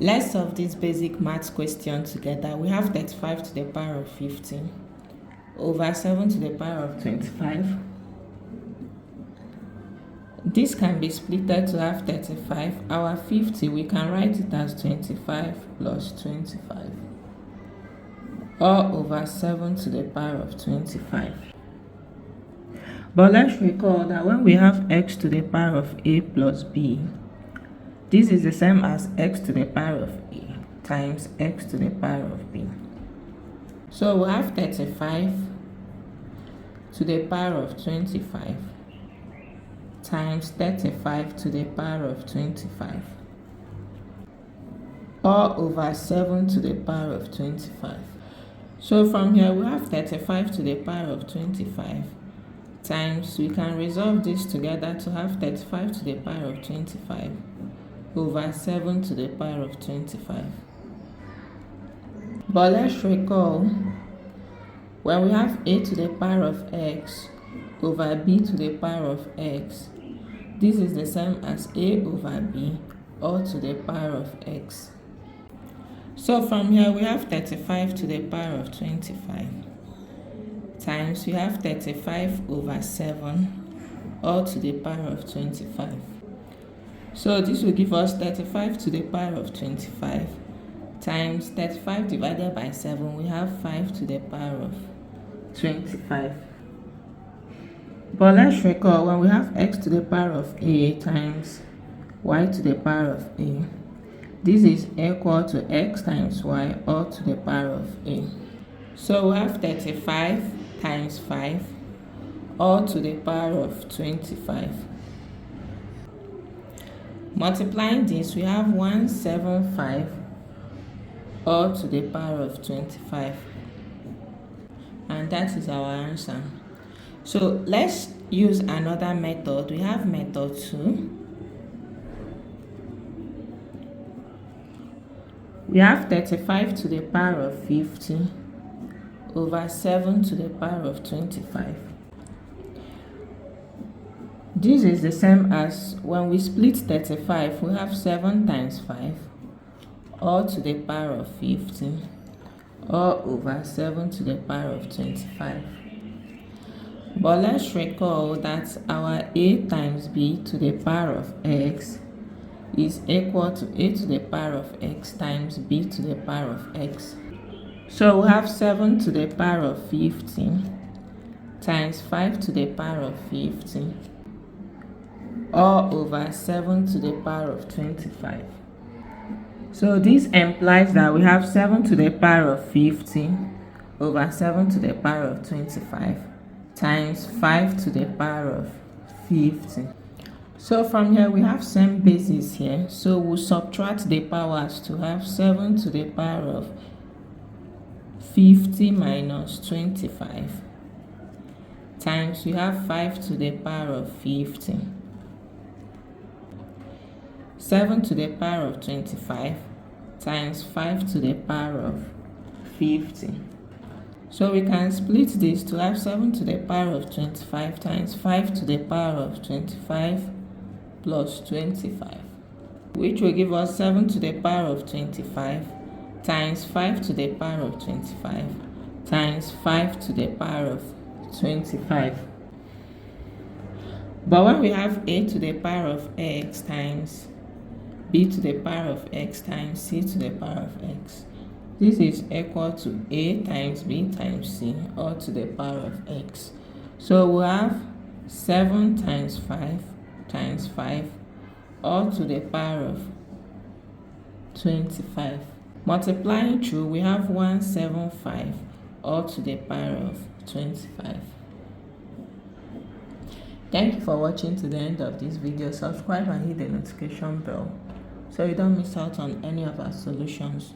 Let's solve this basic math question together. We have 35 to the power of 50 over 7 to the power of 25. This can be split to have 35. Our 50, we can write it as 25 plus 25, all over 7 to the power of 25. But let's recall that when we have x to the power of a plus b, this is the same as x to the power of a times x to the power of b. So we have 35 to the power of 25 times 35 to the power of 25, all over 7 to the power of 25. So from here we have 35 to the power of 25 times, we can resolve this together to have 35 to the power of 25 over 7 to the power of 25. But let's recall, when we have a to the power of x over b to the power of x, this is the same as a over b all to the power of x. So from here we have 35 to the power of 25 times, we have 35 over 7 all to the power of 25. So this will give us 35 to the power of 25 times 35 divided by 7, we have 5 to the power of 25. But let's recall, when we have x to the power of a times y to the power of a, this is equal to x times y all to the power of a. So we have 35 times 5 all to the power of 25. Multiplying this, we have 175 all to the power of 25. And that is our answer. So let's use another method. We have method 2. We have 35 to the power of 50 over 7 to the power of 25. This is the same as when we split 35, we have 7 times 5 all to the power of 50 all over 7 to the power of 25. But let's recall that our a times b to the power of x is equal to a to the power of x times b to the power of x. So we have 7 to the power of 50 times 5 to the power of 50 all over 7 to the power of 25. So this implies that we have 7 to the power of 50 over 7 to the power of 25 times 5 to the power of 50. So from here we have same basis here, so we'll subtract the powers to have 7 to the power of 50 minus 25 times we have 5 to the power of 50. 7 to the power of 25 times 5 to the power of 50. So we can split this to have 7 to the power of 25 times 5 to the power of 25 plus 25, which will give us 7 to the power of 25 times 5 to the power of 25 times 5 to the power of 25. But when we have a to the power of x times b to the power of x times c to the power of x, this is equal to a times b times c all to the power of x. So we have 7 times 5 times 5 all to the power of 25. Multiplying through, we have 175 all to the power of 25. Thank you for watching to the end of this video. Subscribe and hit the notification bell so you don't miss out on any of our solutions.